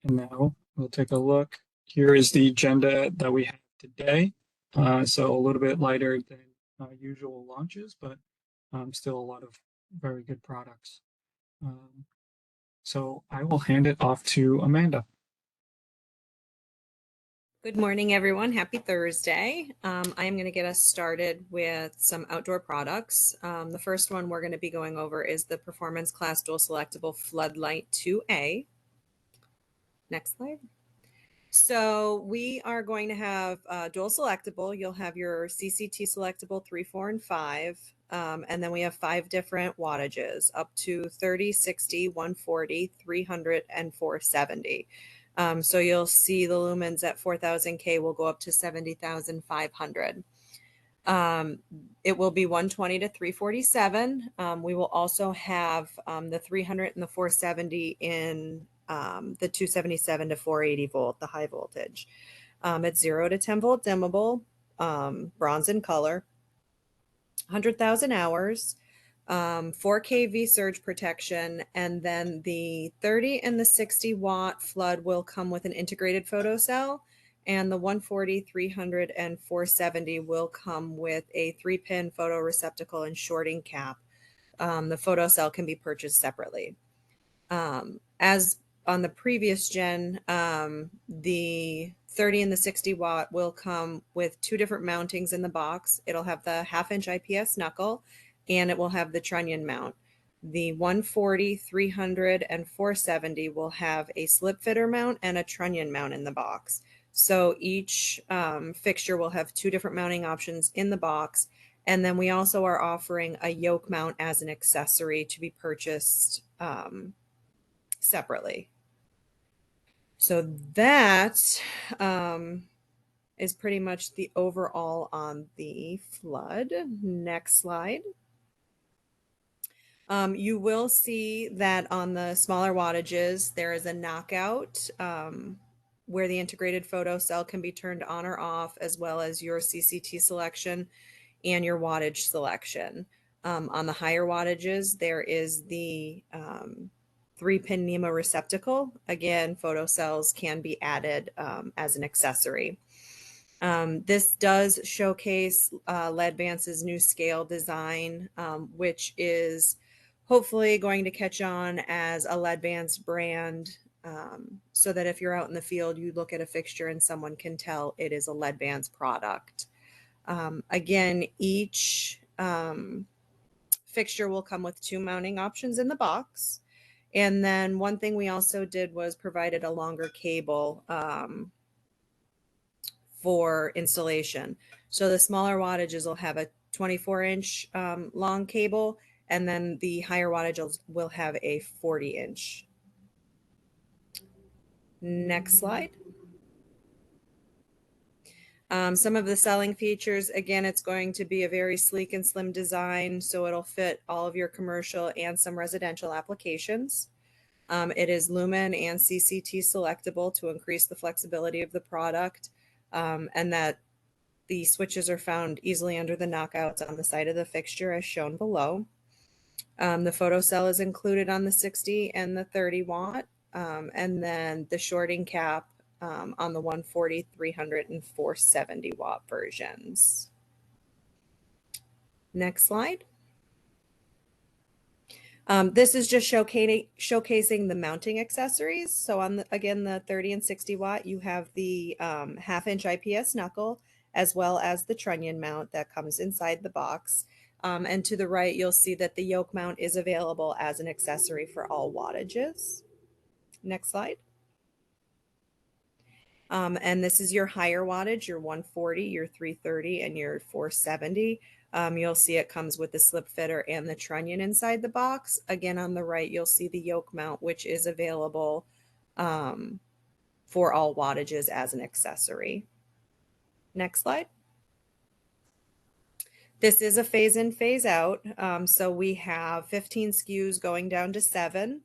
And now we'll take a look. Here is the agenda that we have today. So a little bit lighter than usual launches, but still a lot of very good products. So I will hand it off to Amanda. Good morning, everyone. Happy Thursday. I am going to get us started with some outdoor products. The first one we're going to be going over is the Performance Class Dual Selectable Floodlight 2A. Next slide. So we are going to have dual selectable. You'll have your CCT selectable 3, 4, and 5. And then we have 5 different wattages up to 30, 60, 140, 300, and 470. So you'll see the lumens at 4,000 K will go up to 70,500. It will be 120 to 347. We will also have the 300 and the 470 in the 277 to 480 volt, the high voltage. It's 0 to 10 volt dimmable, bronze in color, 100,000 hours. 4K V surge protection, and then the 30 and the 60 watt flood will come with an integrated photocell, and the 140, 300, and 470 will come with a 3-pin photo receptacle and shorting cap. The photocell can be purchased separately. As on the previous gen, the 30 and the 60 watt will come with 2 different mountings in the box. It'll have the 1/2-inch IPS knuckle, and it will have the trunnion mount. The 140, 300, and 470 will have a slip fitter mount and a trunnion mount in the box. So each fixture will have 2 different mounting options in the box. And then we also are offering a yoke mount as an accessory to be purchased separately. So that is pretty much the overall on the flood. Next slide. You will see that on the smaller wattages, there is a knockout where the integrated photo cell can be turned on or off, as well as your CCT selection and your wattage selection. On the higher wattages, there is the 3-pin NEMO receptacle. Again, photo cells can be added as an accessory. This does showcase LEDVANCE's new scale design, which is hopefully going to catch on as a LEDVANCE brand, so that if you're out in the field, you look at a fixture and someone can tell it is a LEDVANCE product. Again, each fixture will come with 2 mounting options in the box. And then one thing we also did was provided a longer cable for installation. So the smaller wattages will have a 24-inch long cable, and then the higher wattages will have a 40-inch. Next slide. Some of the selling features, again, it's going to be a very sleek and slim design, so it'll fit all of your commercial and some residential applications. It is lumen and CCT selectable to increase the flexibility of the product, and that the switches are found easily under the knockouts on the side of the fixture as shown below. The photocell is included on the 60 and the 30 watt, and then the shorting cap on the 140, 300, and 470 watt versions. Next slide. This is just showcasing the mounting accessories. So on the, again, the 30 and 60 watt, you have the 1/2-inch IPS knuckle, as well as the trunnion mount that comes inside the box. And to the right, you'll see that the yoke mount is available as an accessory for all wattages. Next slide. And this is your higher wattage, your 140, your 330, and your 470. You'll see it comes with the slip fitter and the trunnion inside the box. Again, on the right, you'll see the yoke mount, which is available for all wattages as an accessory. Next slide. This is a phase in, phase out. So we have 15 SKUs going down to 7.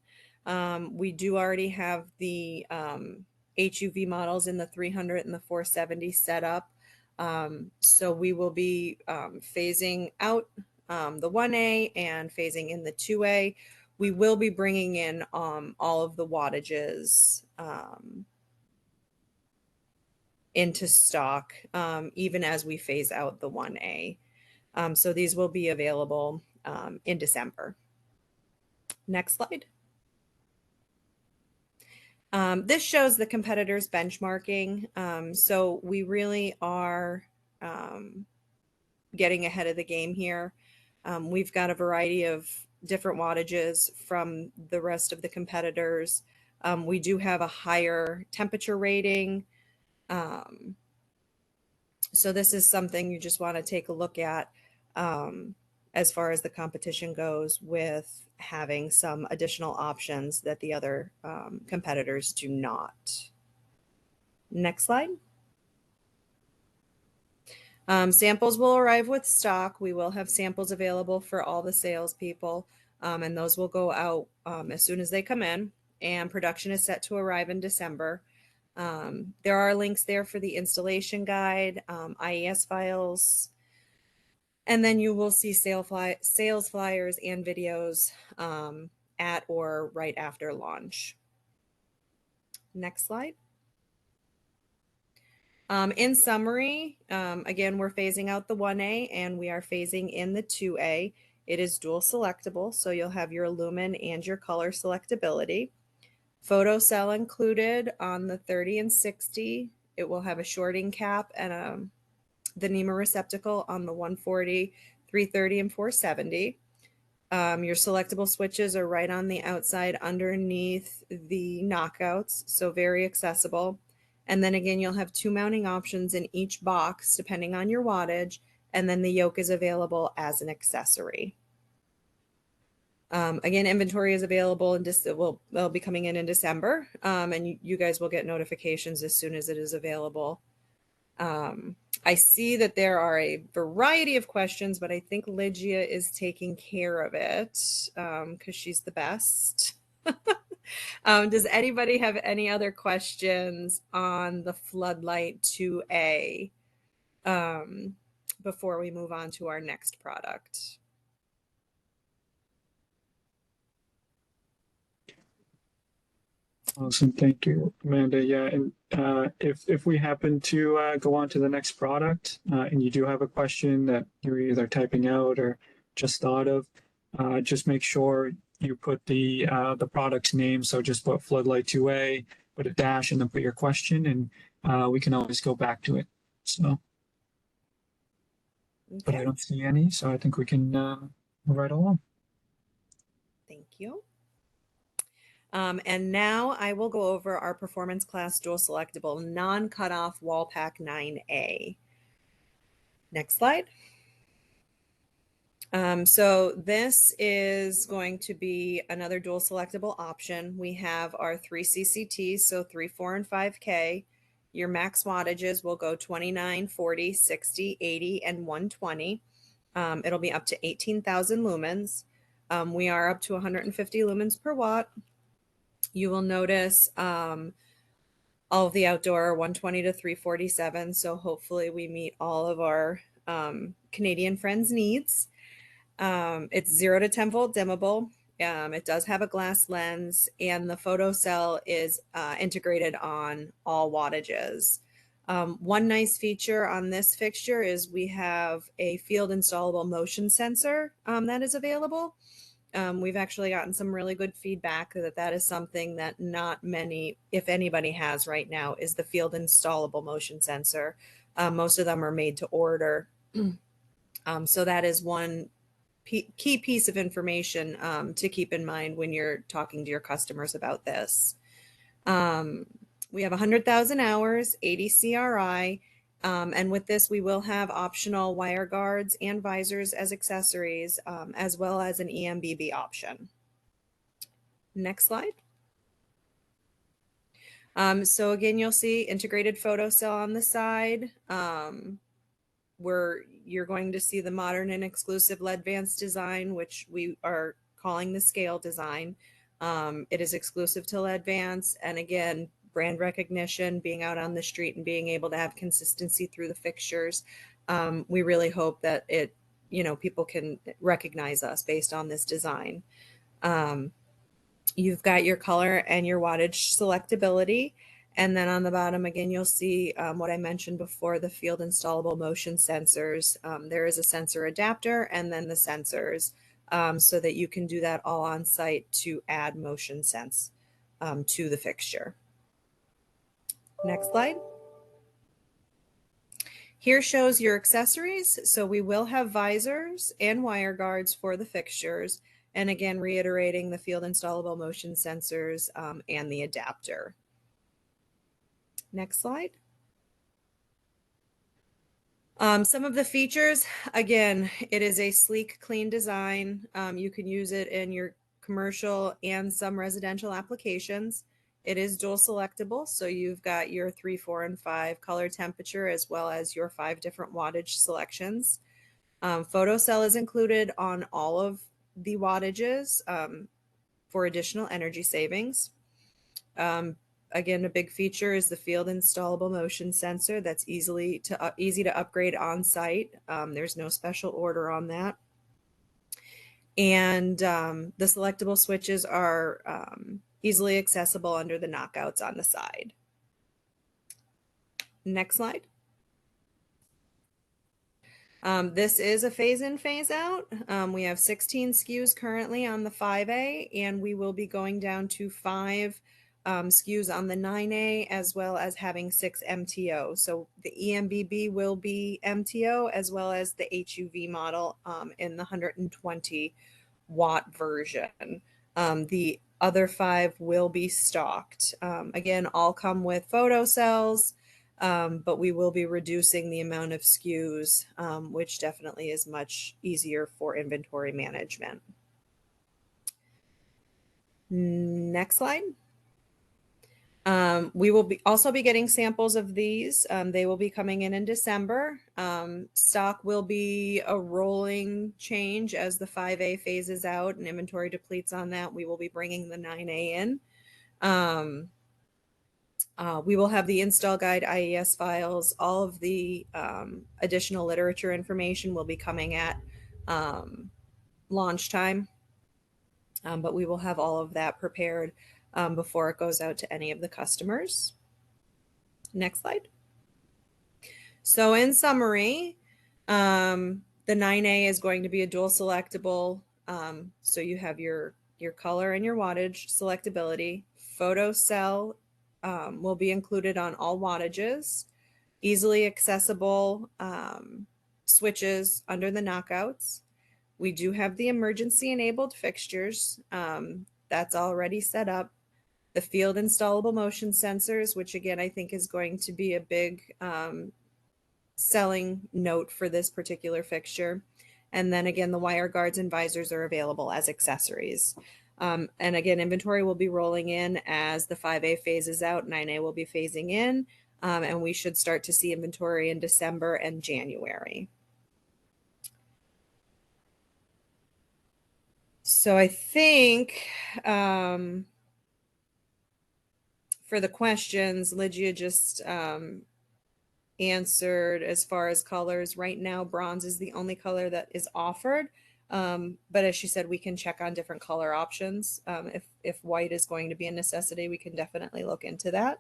We do already have the HUV models in the 300 and the 470 set up. So we will be phasing out the 1A and phasing in the 2A. we will be bringing in all of the wattages into stock, even as we phase out the 1A. So these will be available in December. Next slide. This shows the competitors benchmarking. So we really are getting ahead of the game here. We've got a variety of different wattages from the rest of the competitors. We do have a higher temperature rating. So this is something you just want to take a look at as far as the competition goes, with having some additional options that the other competitors do not. Next slide. Samples will arrive with stock. We will have samples available for all the salespeople, and those will go out as soon as they come in, and production is set to arrive in December. There are links there for the installation guide, IES files, and then you will see sales flyers and videos at or right after launch. Next slide. In summary, again, we're phasing out the 1A and we are phasing in the 2A. It is dual selectable, so you'll have your lumen and your color selectability. Photo cell included on the 30 and 60. It will have a shorting cap and the NEMA receptacle on the 140, 330, and 470. Your selectable switches are right on the outside underneath the knockouts, so very accessible. And then again, you'll have 2 mounting options in each box depending on your wattage, and then the yoke is available as an accessory. Again, inventory is available and they'll be coming in December, and you guys will get notifications as soon as it is available. I see that there are a variety of questions, but I think Lygia is taking care of it because she's the best. Does anybody have any other questions on the Floodlight 2A before we move on to our next product? Awesome, thank you, Amanda. Yeah, and if we happen to go on to the next product, and you do have a question that you're either typing out or just thought of, just make sure you put the product's name. So just put Floodlight 2A, put a dash, and then put your question, and we can always go back to it. So, Okay. But I don't see any, so I think we can move right along. Thank you. And now I will go over our performance class dual selectable non-cutoff wall pack 9A. Next slide. So this is going to be another dual selectable option. We have our 3 CCTs, so 3, 4, and 5K. Your max wattages will go 29, 40, 60, 80, and 120. It'll be up to 18,000 lumens. We are up to 150 lumens per watt. You will notice all of the outdoor 120 to 347. So hopefully we meet all of our Canadian friends' needs. It's 0 to 10 volt dimmable. It does have a glass lens, and the photo cell is integrated on all wattages. One nice feature on this fixture is we have a field installable motion sensor that is available. We've actually gotten some really good feedback that is something that not many, if anybody, has right now, is the field installable motion sensor. Most of them are made to order. So that is one key piece of information to keep in mind when you're talking to your customers about this. We have 100,000 hours, 80 CRI, and with this we will have optional wire guards and visors as accessories, as well as an EMBB option. Next slide. So again, you'll see integrated photo cell on the side, where you're going to see the modern and exclusive LEDVANCE design, which we are calling the scale design. It is exclusive to LEDVANCE, and again, brand recognition, being out on the street and being able to have consistency through the fixtures. We really hope that people can recognize us based on this design. You've got your color and your wattage selectability. And then on the bottom, again, you'll see what I mentioned before, the field installable motion sensors. There is a sensor adapter and then the sensors so that you can do that all on site to add motion sense to the fixture. Next slide. Here shows your accessories. So we will have visors and wire guards for the fixtures. And again, reiterating the field installable motion sensors and the adapter. Next slide. Some of the features, again, it is a sleek, clean design. You can use it in your commercial and some residential applications. It is dual selectable, so you've got your 3, 4, and 5 color temperature as well as your 5 different wattage selections. Photo cell is included on all of the wattages for additional energy savings. Again, a big feature is the field installable motion sensor that's easy to upgrade on site. There's no special order on that. And the selectable switches are easily accessible under the knockouts on the side. Next slide. This is a phase in, phase out. We have 16 SKUs currently on the 5A, and we will be going down to 5 SKUs on the 9A, as well as having 6 MTO. So the EMBB will be MTO, as well as the HUV model in the 120 watt version. The other 5 will be stocked. Again, all come with photo cells. But we will be reducing the amount of SKUs, which definitely is much easier for inventory management. Next slide. We will also be getting samples of these. They will be coming in December. Stock will be a rolling change as the 5A phases out and inventory depletes on that. We will be bringing the 9A in. We will have the install guide, IES files, all of the additional literature information will be coming at launch time, but we will have all of that prepared before it goes out to any of the customers. Next slide. So in summary, the 9A is going to be a dual selectable. So you have your color and your wattage selectability. Photo cell will be included on all wattages, easily accessible switches under the knockouts. We do have the emergency enabled fixtures that's already set up. The field installable motion sensors, which again, I think is going to be a big selling note for this particular fixture. And then again, the wire guards and visors are available as accessories. And again, inventory will be rolling in as the 5A phases out, 9A will be phasing in, and we should start to see inventory in December and January. So I think for the questions, Lygia just answered as far as colors. Right now, bronze is the only color that is offered. But as she said, we can check on different color options. If white is going to be a necessity, we can definitely look into that.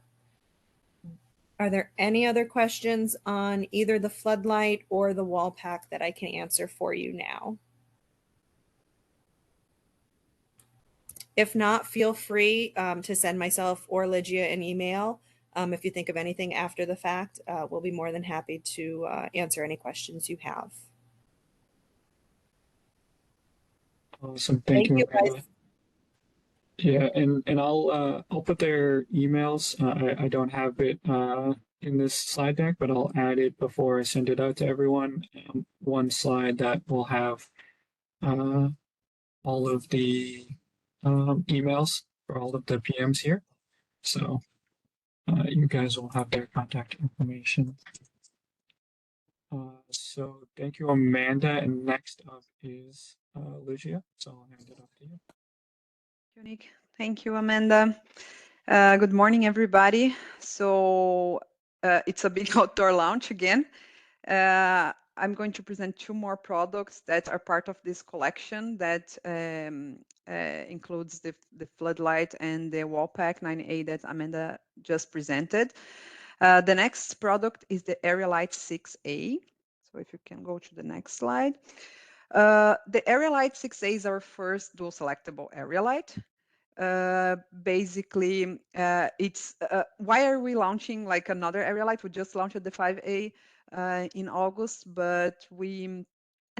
Are there any other questions on either the floodlight or the wall pack that I can answer for you now? If not, feel free to send myself or Lygia an email. If you think of anything after the fact, we'll be more than happy to answer any questions you have. Awesome, thank you, Amanda. Guys. Yeah, and I'll put their emails. I don't have it in this slide deck, but I'll add it before I send it out to everyone. One slide that will have all of the emails for all of the PMs here. So you guys will have their contact information. So thank you, Amanda. And next up is Lucia. So I'll hand it off to you. Unique. Thank you, Amanda. Good morning, everybody. So it's a big outdoor launch again. I'm going to present 2 more products that are part of this collection that includes the floodlight and the wall pack 9A that Amanda just presented. The next product is the Area Light 6A. So if you can go to the next slide. The Area Light 6A is our first dual selectable area light. Basically, it's why are we launching like another area light? We just launched the 5A in August, but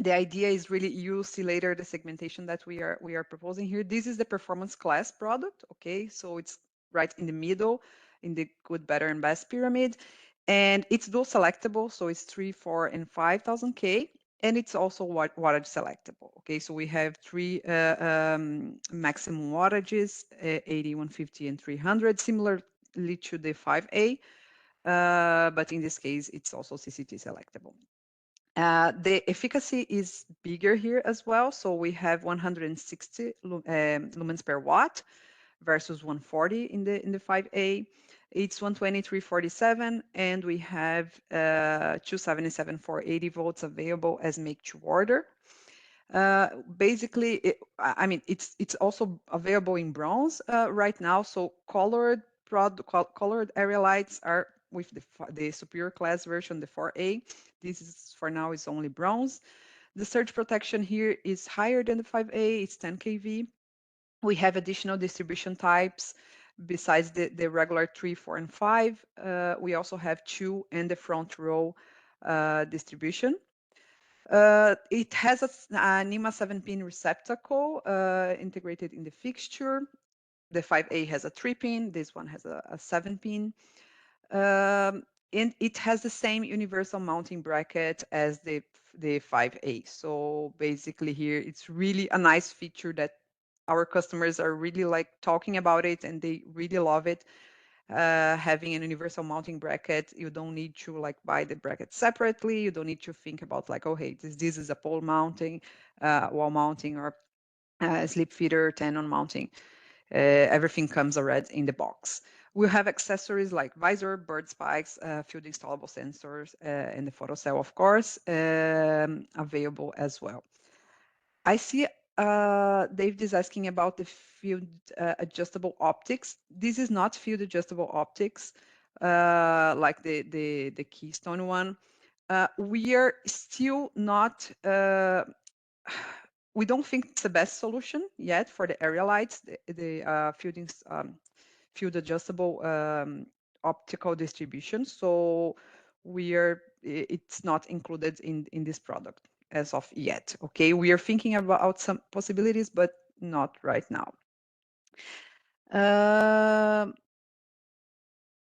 the idea is really, you'll see later the segmentation that we are proposing here. This is the performance class product, okay? So it's right in the middle in the good, better, and best pyramid. And it's dual selectable, so it's 3, 4, and 5,000 K. And it's also wattage selectable. Okay, so we have three maximum wattages, 80, 150, and 300, similarly to the 5A. But in this case, it's also CCT selectable. The efficacy is bigger here as well. So we have 160 lumens per watt versus 140 in the 5A. It's 120, 347, and we have 277 for 80 volts available as make to order. Basically, I mean, it's also available in bronze right now. So colored area lights are with the superior class version, the 4A. This is for now is only bronze. The surge protection here is higher than the 5A. It's 10 kV. We have additional distribution types besides the regular 3, 4, and 5. We also have 2 and the front row distribution. It has a NEMA 7-pin receptacle integrated in the fixture. The 5A has a 3-pin. This one has a 7-pin. And it has the same universal mounting bracket as the 5A. So basically here, it's really a nice feature that our customers are really like talking about it, and they really love it. Having an universal mounting bracket, you don't need to like buy the bracket separately. You don't need to think about like, oh, hey, this is a pole mounting, wall mounting, or slip feeder, tenon mounting. Everything comes already in the box. We have accessories like visor, bird spikes, field installable sensors, and the photocell, of course, available as well. I see David is asking about the field adjustable optics. This is not field adjustable optics like the Keystone one. We are still not, we don't think it's the best solution yet for the area lights, the field adjustable optical distribution. So it's not included in this product as of yet. Okay, we are thinking about some possibilities, but not right now.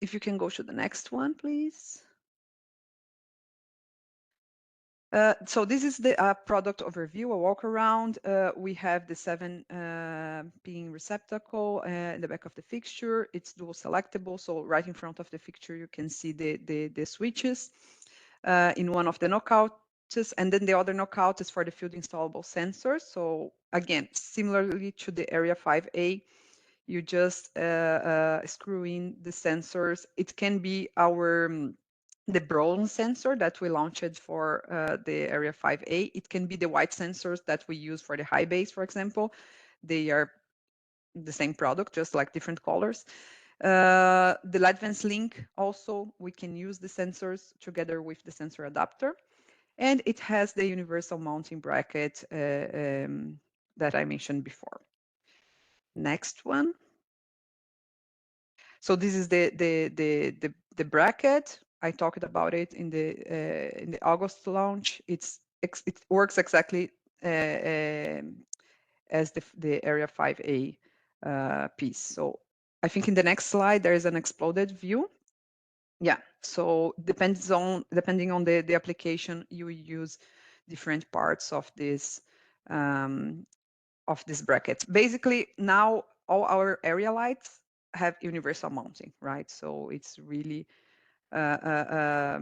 If you can go to the next one, please. So this is the product overview, a walk around. We have the 7-pin receptacle in the back of the fixture. It's dual selectable, so right in front of the fixture you can see the switches in one of the knockouts, and then the other knockout is for the field installable sensors. So again, similarly to the Area 5A, you just screw in the sensors. It can be the bronze sensor that we launched for the Area 5A. It can be the white sensors that we use for the high base, for example. They are the same product, just like different colors. The LEDVANCE link also, we can use the sensors together with the sensor adapter. And it has the universal mounting bracket that I mentioned before. Next one. So this is the bracket. I talked about it in the August launch. It works exactly as the Area 5A piece. So I think in the next slide there is an exploded view. Yeah. So depending on the application, you use different parts of this bracket. Basically, now all our area lights have universal mounting, right? So it's really a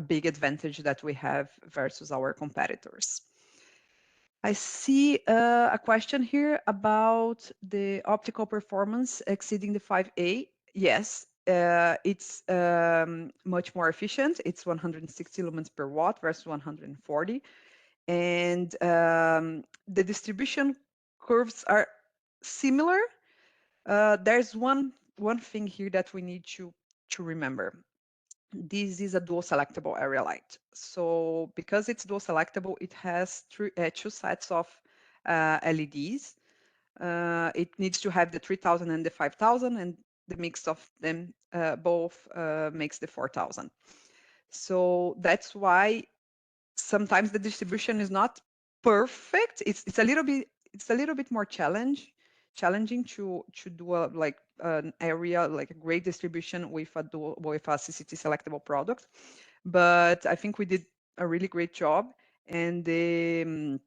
big advantage that we have versus our competitors. I see a question here about the optical performance exceeding the 5A. Yes, it's much more efficient. It's 160 lumens per watt versus 140. And the distribution curves are similar. There's one thing here that we need to remember. This is a dual selectable area light. So because it's dual selectable, it has two sets of LEDs. It needs to have the 3000 and the 5000, and the mix of them both makes the 4000. So that's why sometimes the distribution is not perfect. It's a little bit more challenging to do an area, like a great distribution with a CCT selectable product. But I think we did a really great job, and the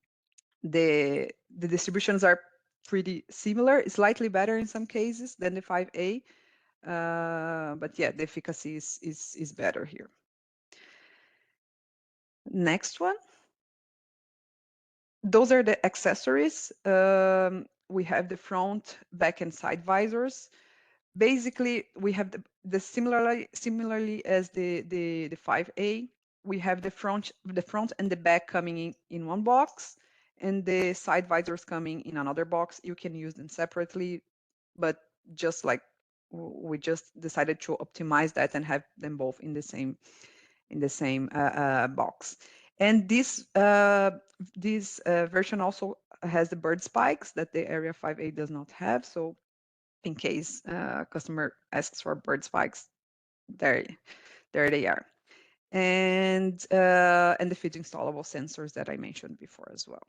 distributions are pretty similar, slightly better in some cases than the 5A. But yeah, the efficacy is better here. Next one. Those are the accessories. We have the front, back, and side visors. Basically, we have the similarly as the 5A. We have the front and the back coming in one box, and the side visors coming in another box. You can use them separately, but just like we just decided to optimize that and have them both in the same box. And this version also has the bird spikes that the Area 5A does not have. So in case customer asks for bird spikes, there they are. And the feed installable sensors that I mentioned before as well.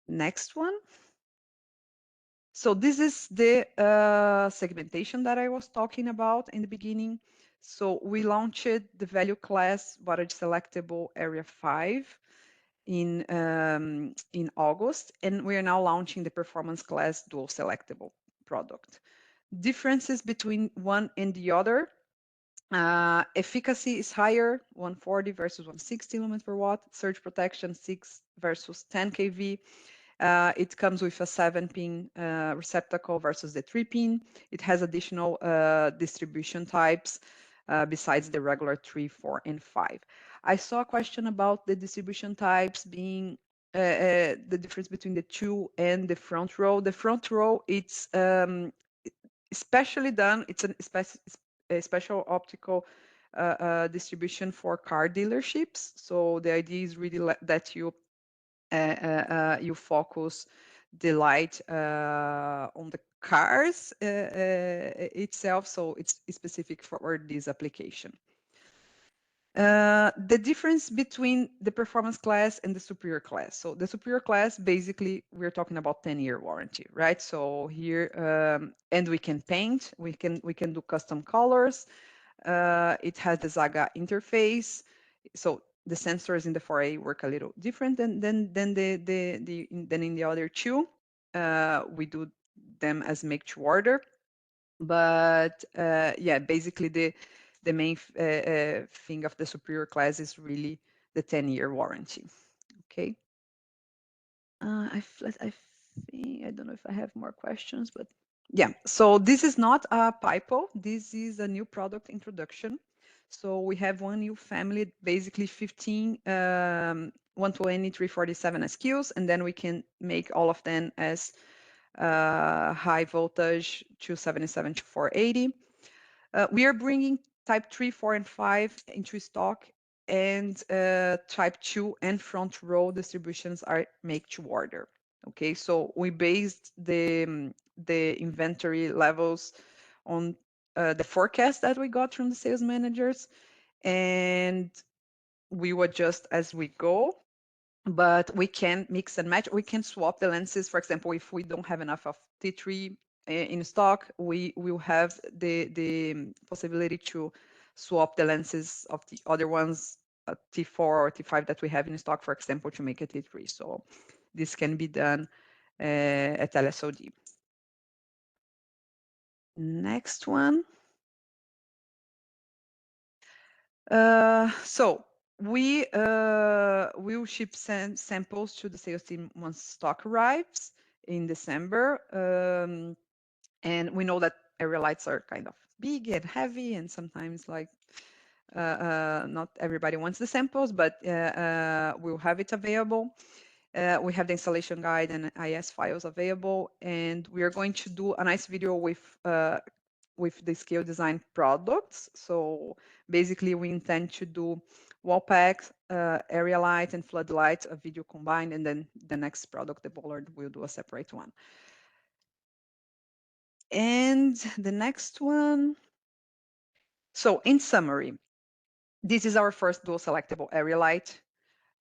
Next one. So this is the segmentation that I was talking about in the beginning. So we launched the value class wattage selectable area 5 in August, and we are now launching the performance class dual selectable product. Differences between one and the other. Efficacy is higher, 140 versus 160 lumens per watt. Surge protection 6 versus 10 kV. It comes with a 7-pin receptacle versus the 3-pin. It has additional distribution types besides the regular 3, 4, and 5. I saw a question about the distribution types being the difference between the 2 and the front row. The front row, it's especially done, it's a special optical distribution for car dealerships. So the idea is really that you focus the light on the cars itself, so it's specific for this application. The difference between the performance class and the superior class. So the superior class, basically, we're talking about 10-year warranty, right? So here, and we can paint, we can do custom colors. It has the Zaga interface. So the sensors in the 4A work a little different than in the other two. We do them as make to order, but yeah, basically the main thing of the superior class is really the 10-year warranty. Okay. I think I don't know if I have more questions, but yeah. So this is not a PIPO. This is a new product introduction. So we have one new family, basically 15 120 347 SKUs, and then we can make all of them as high voltage 277 to 480. We are bringing type 3, 4, and 5 into stock, and type 2 and front row distributions are make to order. Okay, so we based the inventory levels on the forecast that we got from the sales managers, and we will adjust as we go. But we can mix and match. We can swap the lenses. For example, if we don't have enough of T3 in stock, we will have the possibility to swap the lenses of the other ones, T4 or T5 that we have in stock, for example, to make a T3. So this can be done at LSOD. Next one. So we will ship samples to the sales team once stock arrives in December. And we know that area lights are kind of big and heavy, and sometimes like not everybody wants the samples, but we'll have it available. We have the installation guide and IS files available, and we are going to do a nice video with the scale design products. So basically, we intend to do wall packs, area light, and floodlight, a video combined, and then the next product, the bollard, will do a separate one. And the next one. So in summary, this is our first dual selectable area light.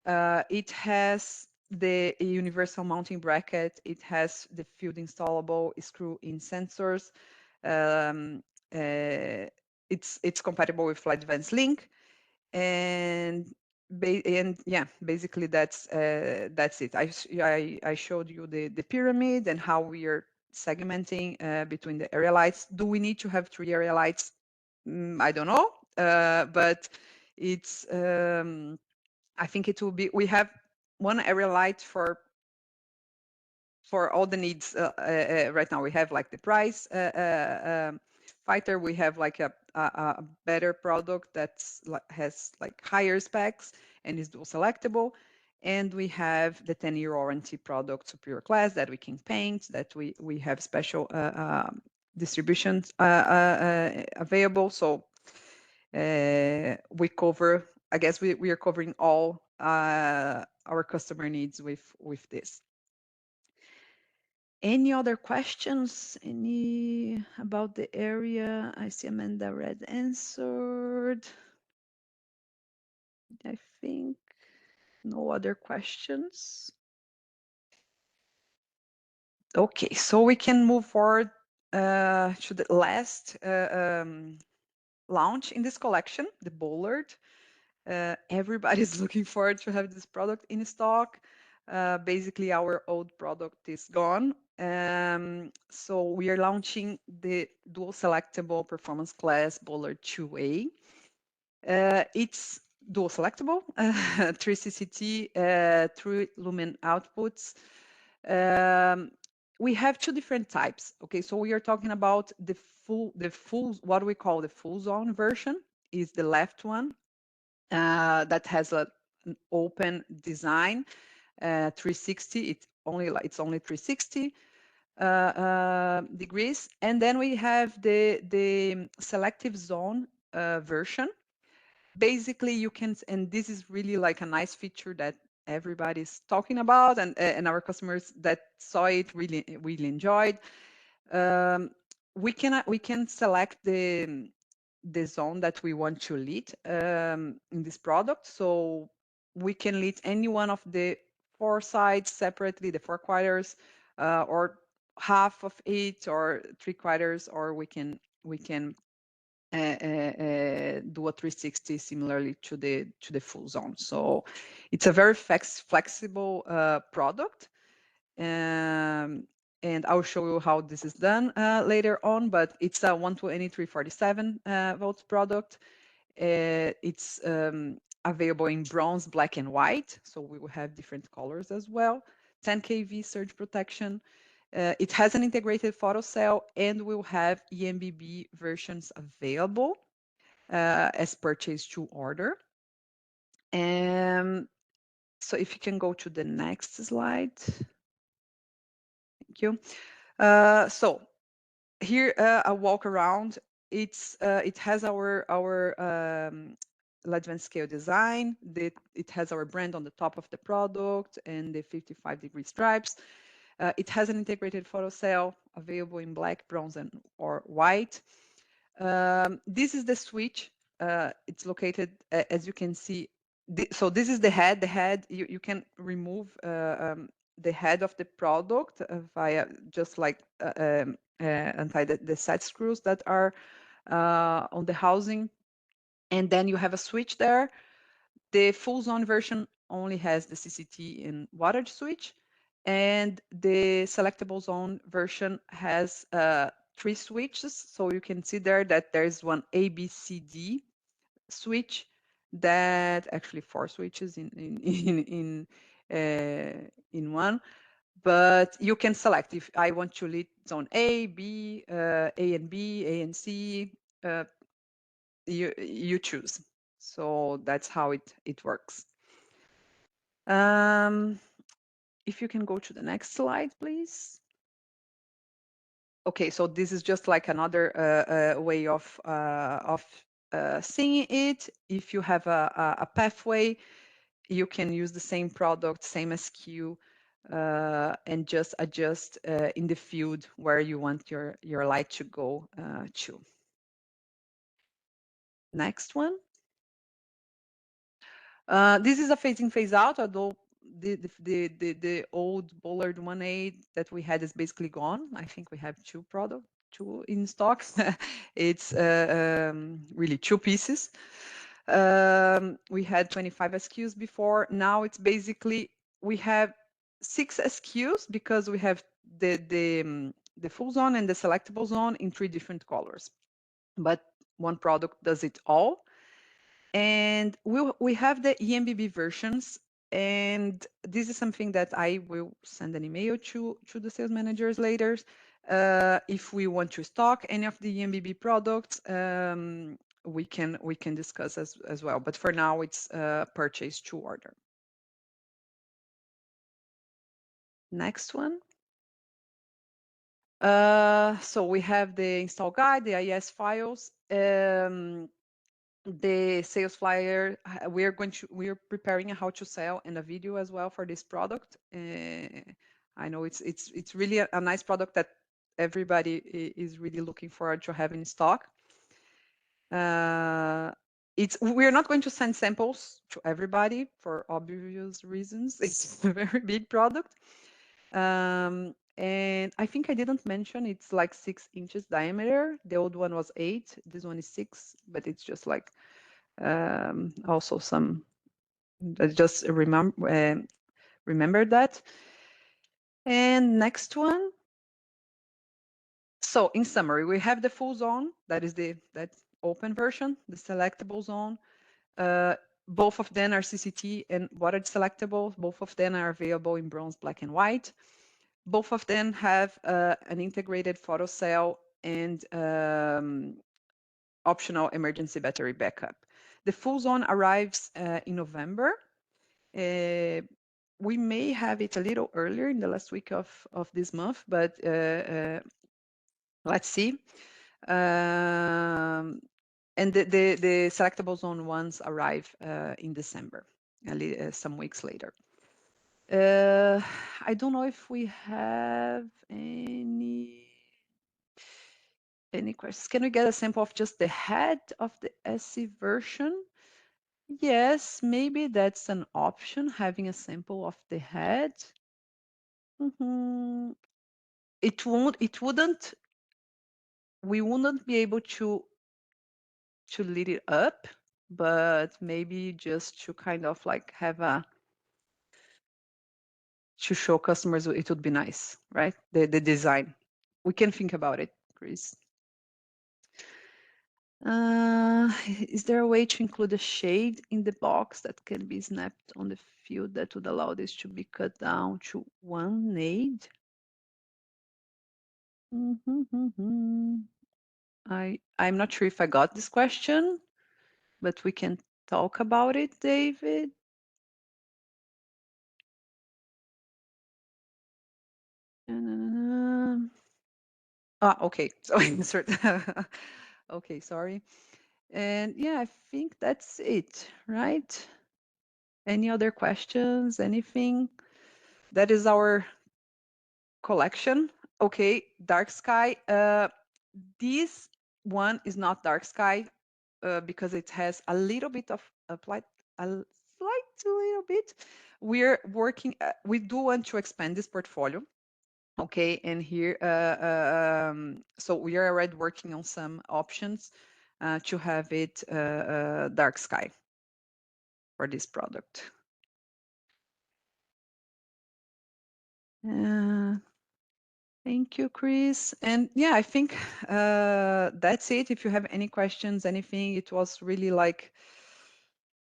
It has the universal mounting bracket. It has the field installable screw-in sensors. Um, it's compatible with LEDVANCE link, and yeah, basically that's it. I showed you the pyramid and how we are segmenting between the area lights. Do we need to have 3 area lights? I don't know, but it's I think it will be. We have one area light for all the needs right now. We have like the price fighter. We have like a better product that's has like higher specs and is dual selectable. And we have the 10-year warranty product, superior class, that we can paint, that we have special distributions available. So we cover, I guess we are covering all our customer needs with this. Any other questions? Any about the area? I see Amanda Red answered. I think no other questions. Okay, so we can move forward to the last launch in this collection, the bollard. Everybody's looking forward to have this product in stock. Basically, our old product is gone. So we are launching the dual selectable performance class bollard 2A. It's dual selectable, 3 CCT, 3 lumen outputs. We have 2 different types. Okay, so we are talking about the full, what we call the full zone version is the left one. That has an open design, 360. It's only 360 degrees, and then we have the selective zone version. Basically, you can, and this is really like a nice feature that everybody's talking about, and our customers that saw it really enjoyed. We can select the zone that we want to lead in this product. So we can lead any one of the 4 sides separately, the 4 quarters, or half of it, or 3 quarters, or we can do a 360 similarly to the full zone. So it's a very flexible product. And I'll show you how this is done later on, but it's a 120 347 volts product. It's available in bronze, black, and white, so we will have different colors as well. 10 kV surge protection. It has an integrated photocell, and we'll have EMBB versions available as purchase to order. So if you can go to the next slide. Thank you. So here a walk around. It has our LEDVANCE scale design. It has our brand on the top of the product and the 55-degree stripes. It has an integrated photocell available in black, bronze, or white. This is the switch. It's located, as you can see. So this is the head. The head, you can remove the head of the product via just like untie the set screws that are on the housing. And then you have a switch there. The full zone version only has the CCT and wattage switch. And the selectable zone version has 3 switches. So you can see there that there's one ABCD switch, that actually 4 switches in one. But you can select if I want to lead zone A, B, A and B, A and C. You choose. So that's how it works. if you can go to the next slide, please. Okay, so this is just like another way of seeing it. If you have a pathway, you can use the same product, same SKU, and just adjust in the field where you want your light to go to. Next one. This is a phase in, phase out, although the old Bullard 1A that we had is basically gone. I think we have two in stock. It's really two pieces. We had 25 SKUs before. Now it's basically, we have 6 SKUs because we have the full zone and the selectable zone in 3 different colors. But one product does it all. And we have the EMBB versions, and this is something that I will send an email to the sales managers later. If we want to stock any of the EMBB products, we can discuss as well. But for now, it's purchase to order. Next one. So we have the install guide, the IS files. The sales flyer, we are preparing a how to sell and a video as well for this product. I know it's really a nice product that everybody is really looking forward to have in stock. We're not going to send samples to everybody for obvious reasons. It's a very big product. And I think I didn't mention it's like 6 inches diameter. The old one was 8. This one is 6, but it's just like also some just remember that. And next one. So in summary, we have the full zone, that is that open version, the selectable zone. Both of them are CCT and water selectable. Both of them are available in bronze, black, and white. Both of them have an integrated photo cell and optional emergency battery backup. The full zone arrives in November. We may have it a little earlier in the last week of this month, but let's see. And the selectable zone ones arrive in December, some weeks later. I don't know if we have any questions. Can we get a sample of just the head of the SC version? Yes, maybe that's an option, having a sample of the head. We wouldn't be able to lit it up, but maybe just to kind of like have to show customers, it would be nice, right? The design. We can think about it, Chris. Is there a way to include a shade in the box that can be snapped on the field that would allow this to be cut down to 1 nade? I'm not sure if I got this question, but we can talk about it, David. Okay, so insert. Okay, sorry. And yeah, I think that's it, right? Any other questions? Anything? That is our collection. Okay, dark sky. This one is not dark sky because it has a little bit of applied, a slight little bit. We're working. We do want to expand this portfolio. Okay, and here, so we are already working on some options to have it dark sky for this product. Thank you, Chris. And yeah, I think that's it. If you have any questions, anything, it was really like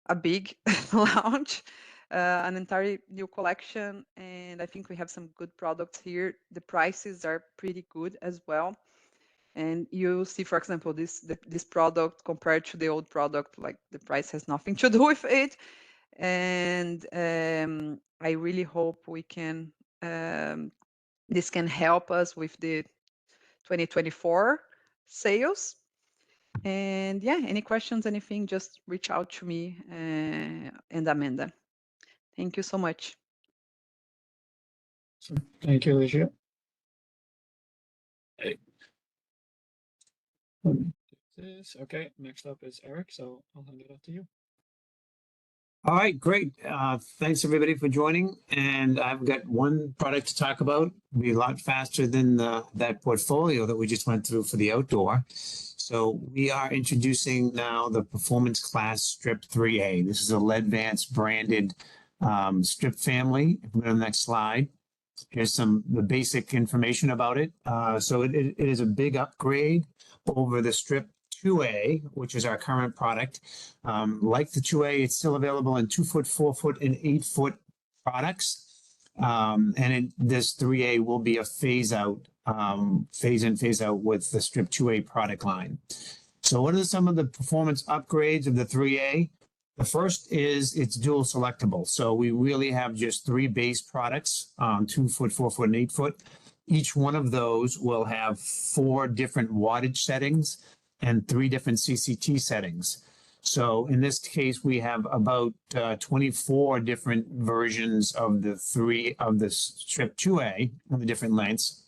a big launch, an entirely new collection. And I think we have some good products here. The prices are pretty good as well. And you see, for example, this product compared to the old product, like the price has nothing to do with it. And I really hope we can, this can help us with the 2024 sales. And yeah, any questions, anything, just reach out to me and Amanda. Thank you so much. So, thank you, Alicia. Hey. Let me do this. Okay, next up is Eric, so I'll hand it off to you. All right, great. Thanks everybody for joining. And I've got one product to talk about. It'll be a lot faster than that portfolio that we just went through for the outdoor. So we are introducing now the Performance Class Strip 3A. This is a LEDVANCE branded strip family. If we go to the next slide. Here's the basic information about it. So it is a big upgrade over the Strip 2A, which is our current product. Like the 2A, it's still available in 2 foot, 4 foot, and 8 foot products. This 3A will be a phase out, phase in, phase out with the Strip 2A product line. So what are some of the performance upgrades of the 3A? The first is it's dual selectable. So we really have just 3 base products, 2 foot, 4 foot, and 8 foot. Each one of those will have 4 different wattage settings and 3 different CCT settings. So in this case, we have about 24 different versions of the Strip 2A on the different lengths.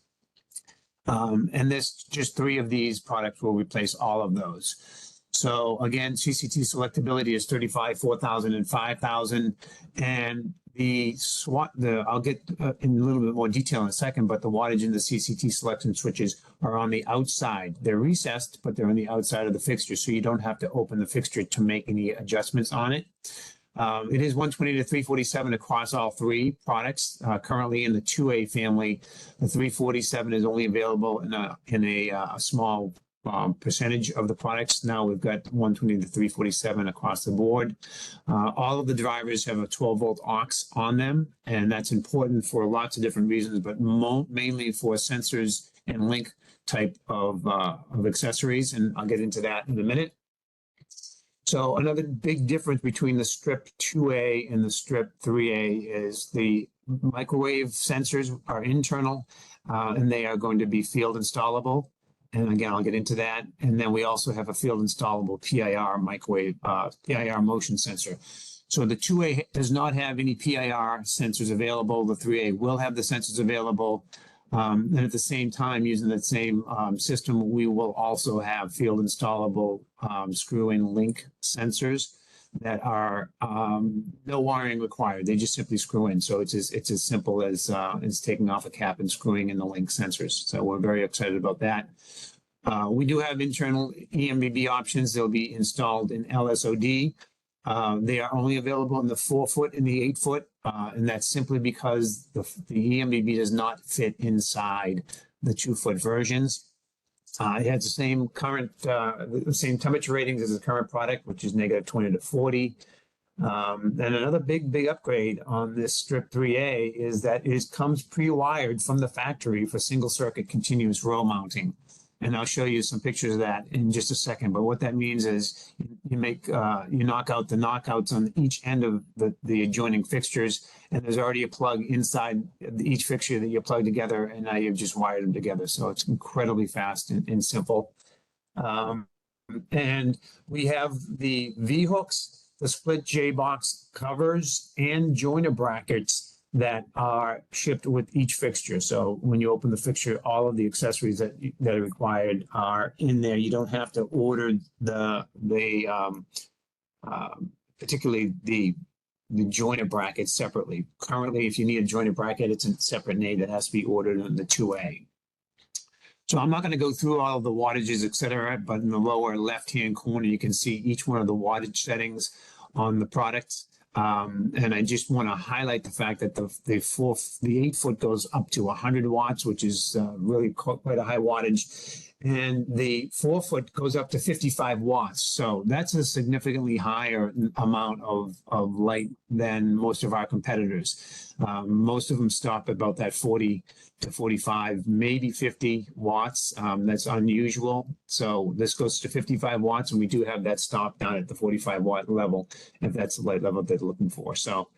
And just 3 of these products will replace all of those. So again, CCT selectability is 35, 4,000, and 5,000. And I'll get in a little bit more detail in a second, but the wattage and the CCT selection switches are on the outside. They're recessed, but they're on the outside of the fixture, so you don't have to open the fixture to make any adjustments on it. It is 120 to 347 across all 3 products. Currently in the 2A family, the 347 is only available in a small percentage of the products. Now we've got 120 to 347 across the board. All of the drivers have a 12-volt aux on them, and that's important for lots of different reasons, but mainly for sensors and link type of accessories, and I'll get into that in a minute. So another big difference between the Strip 2A and the Strip 3A is the microwave sensors are internal, and they are going to be field installable. And again, I'll get into that. And then we also have a field installable PIR microwave, PIR motion sensor. So the 2A does not have any PIR sensors available. The 3A will have the sensors available. And at the same time, using that same system, we will also have field installable screw-in link sensors that are no wiring required. They just simply screw in. So it's as simple as taking off a cap and screwing in the link sensors. So we're very excited about that. We do have internal EMBB options. They'll be installed in LSOD. They are only available in the 4 foot and the 8 foot. And that's simply because the EMBB does not fit inside the 2 foot versions. It has the same same temperature ratings as the current product, which is -20 to 40. And another big upgrade on this Strip 3A is that it comes pre-wired from the factory for single circuit continuous row mounting. And I'll show you some pictures of that in just a second. But what that means is you knock out the knockouts on each end of the adjoining fixtures, and there's already a plug inside each fixture that you plug together, and now you've just wired them together. So it's incredibly fast and simple. And we have the V-hooks, the split J-box covers, and joiner brackets that are shipped with each fixture. So when you open the fixture, all of the accessories that are required are in there. You don't have to order particularly the joiner brackets separately. Currently, if you need a joiner bracket, it's a separate name that has to be ordered in the 2A. So I'm not going to go through all of the wattages, et cetera, but in the lower left-hand corner, you can see each one of the wattage settings on the products. And I just want to highlight the fact that the 8 foot goes up to 100 watts, which is really quite a high wattage. and the 4-foot goes up to 55 watts. So that's a significantly higher amount of light than most of our competitors. Most of them stop at about that 40 to 45, maybe 50 watts. That's unusual. So this goes to 55 watts, and we do have that stop down at the 45 watt level, if that's the light level they're looking for. So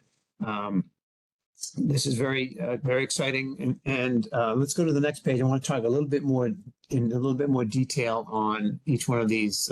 this is very exciting. And let's go to the next page. I want to talk a little bit more in a little bit more detail on each one of these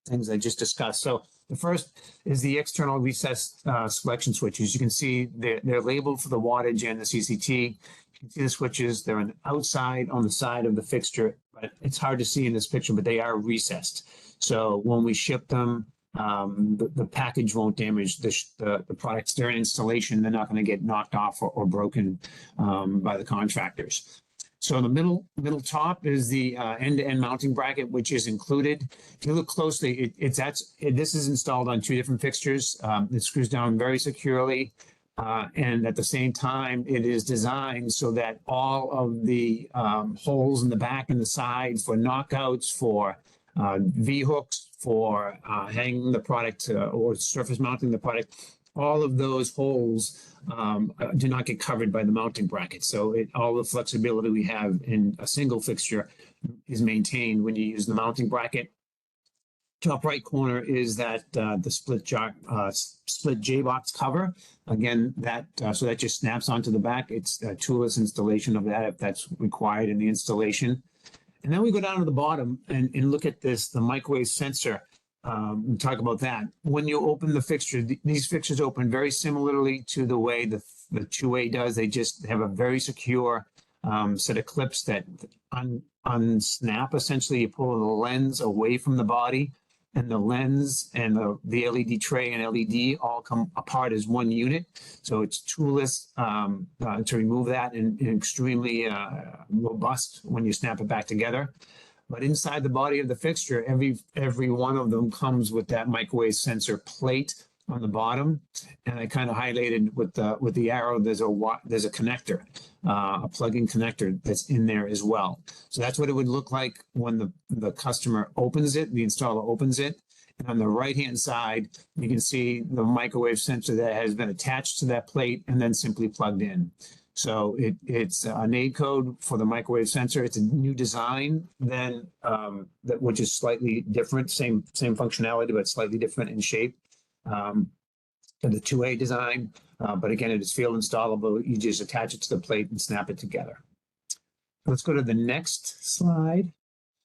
things I just discussed. So the first is the external recessed selection switches. You can see they're labeled for the wattage and the CCT. You can see the switches. They're on outside on the side of the fixture, but it's hard to see in this picture, but they are recessed. So when we ship them, the package won't damage the products during installation. They're not going to get knocked off or broken by the contractors. So the middle top is the end-to-end mounting bracket, which is included. If you look closely, this is installed on two different fixtures. It screws down very securely. And at the same time, it is designed so that all of the holes in the back and the side for knockouts, for V-hooks, for hanging the product or surface mounting the product, all of those holes do not get covered by the mounting bracket. So all the flexibility we have in a single fixture is maintained when you use the mounting bracket. Top right corner is that the split J-box cover. Again, so that just snaps onto the back. It's a toolless installation of that if that's required in the installation. And then we go down to the bottom and look at the microwave sensor. And talk about that. When you open the fixture, these fixtures open very similarly to the way the 2A does. They just have a very secure set of clips that unsnap. Essentially, you pull the lens away from the body, and the lens and the LED tray and LED all come apart as one unit. So it's toolless to remove that, and extremely robust when you snap it back together. But inside the body of the fixture, every one of them comes with that microwave sensor plate on the bottom. And I kind of highlighted with the arrow, there's a connector, a plug-in connector that's in there as well. So that's what it would look like when the customer opens it, the installer opens it. And on the right-hand side, you can see the microwave sensor that has been attached to that plate and then simply plugged in. So it's an AID code for the microwave sensor. It's a new design than which is slightly different, same functionality, but slightly different in shape than the 2A design. But again, it is field installable. You just attach it to the plate and snap it together. Let's go to the next slide.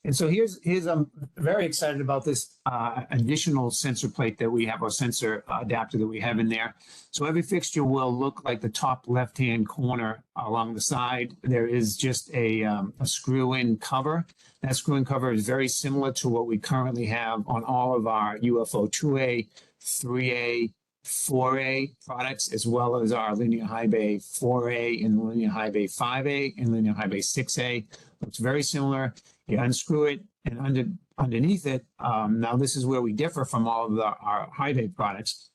And so here's I'm very excited about this additional sensor plate that we have, or sensor adapter that we have in there. So every fixture will look like the top left-hand corner along the side. There is just a screw-in cover. That screw-in cover is very similar to what we currently have on all of our UFO 2A, 3A, 4A products, as well as our linear high bay 4A and linear high bay 5A and linear high bay 6A. Looks very similar. You unscrew it, and underneath it, now this is where we differ from all of our high bay products.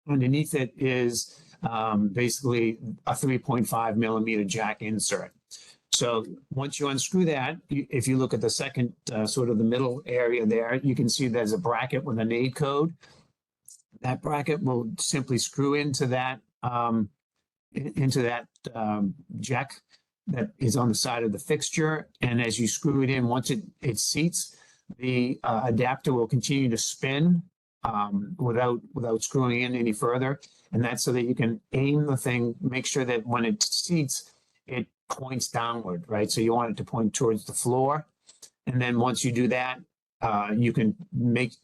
Underneath it is basically a 3.5 millimeter jack insert. So once you unscrew that, if you look at the second sort of the middle area there, you can see there's a bracket with an AID code. That bracket will simply screw into that jack that is on the side of the fixture. And as you screw it in, once it seats, the adapter will continue to spin without screwing in any further. And that's so that you can aim the thing, make sure that when it seats, it points downward, right? So you want it to point towards the floor. And then once you do that, you can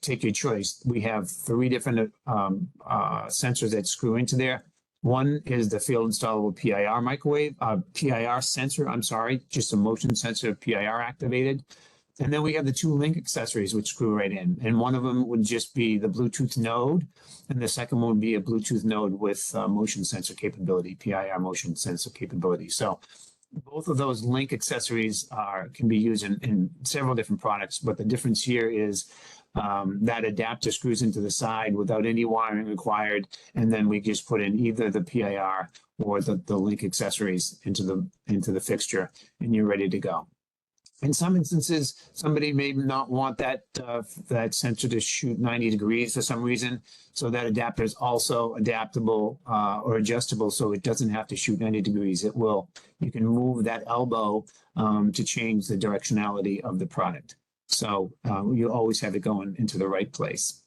take your choice. We have 3 different sensors that screw into there. One is the field installable PIR sensor, just a motion sensor, PIR activated. And then we have the 2 link accessories which screw right in. And one of them would just be the Bluetooth node. And the second one would be a Bluetooth node with motion sensor capability, PIR motion sensor capability. So both of those link accessories can be used in several different products, but the difference here is that adapter screws into the side without any wiring required, and then we just put in either the PIR or the link accessories into the fixture, and you're ready to go. In some instances, somebody may not want that that sensor to shoot 90 degrees for some reason. So that adapter is also adaptable or adjustable, so it doesn't have to shoot 90 degrees. It will. You can move that elbow to change the directionality of the product. So you always have it going into the right place.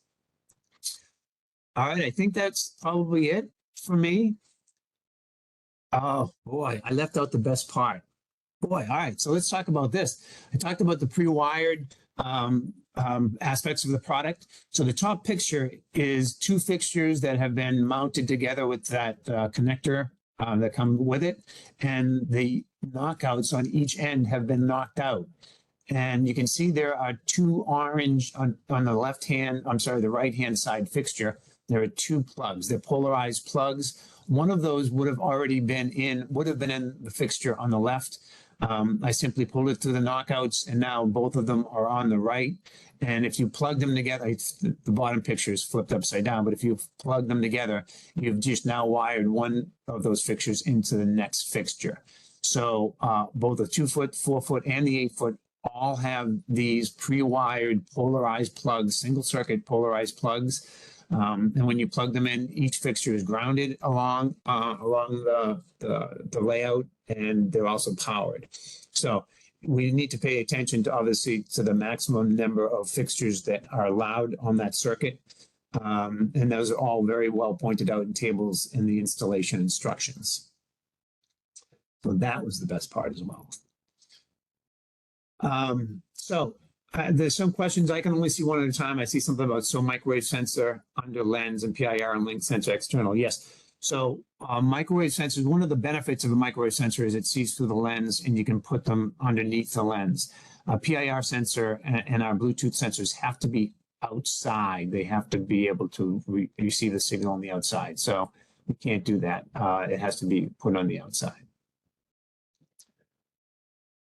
All right, I think that's probably it for me. Oh boy, I left out the best part. Boy, all right. So let's talk about this. I talked about the pre-wired aspects of the product. So the top picture is two fixtures that have been mounted together with that connector that come with it. And the knockouts on each end have been knocked out. And you can see there are two orange on the left hand, I'm sorry, the right hand side fixture. There are two plugs. They're polarized plugs. One of those would have been in the fixture on the left. I simply pulled it through the knockouts, and now both of them are on the right. And if you plug them together, the bottom picture is flipped upside down, but if you plug them together, you've just now wired one of those fixtures into the next fixture. So both the 2-foot, 4-foot, and the 8-foot all have these pre-wired polarized plugs, single circuit polarized plugs. And when you plug them in, each fixture is grounded along the layout, and they're also powered. So we need to pay attention to, obviously, to the maximum number of fixtures that are allowed on that circuit. And those are all very well pointed out in tables in the installation instructions. So that was the best part as well. There's some questions. I can only see one at a time. I see something about microwave sensor under lens and PIR and link sensor external. Yes. So microwave sensors, one of the benefits of a microwave sensor is it sees through the lens and you can put them underneath the lens. A PIR sensor and our Bluetooth sensors have to be outside. They have to be able to receive the signal on the outside. So we can't do that. It has to be put on the outside.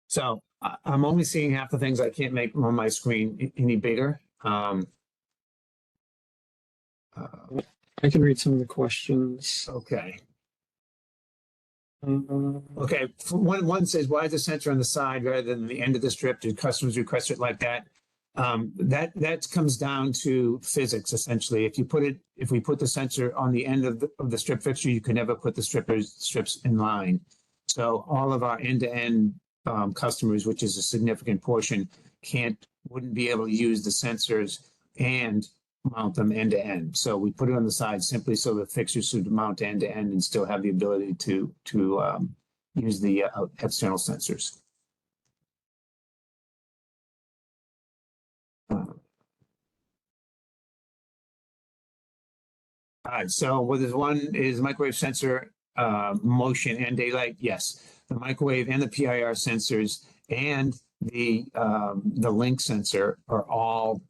So I'm only seeing half the things. I can't make on my screen any bigger. I can read some of the questions. Okay. Okay. One says, why is the sensor on the side rather than the end of the strip? Do customers request it like that? That comes down to physics, essentially. If we put the sensor on the end of the strip fixture, you can never put the strips in line. So all of our end-to-end customers, which is a significant portion, wouldn't be able to use the sensors and mount them end to end. So we put it on the side simply so the fixtures should mount end to end and still have the ability to use the external sensors. All right, so what is one is microwave sensor motion and daylight. Yes, the microwave and the PIR sensors and the link sensor are all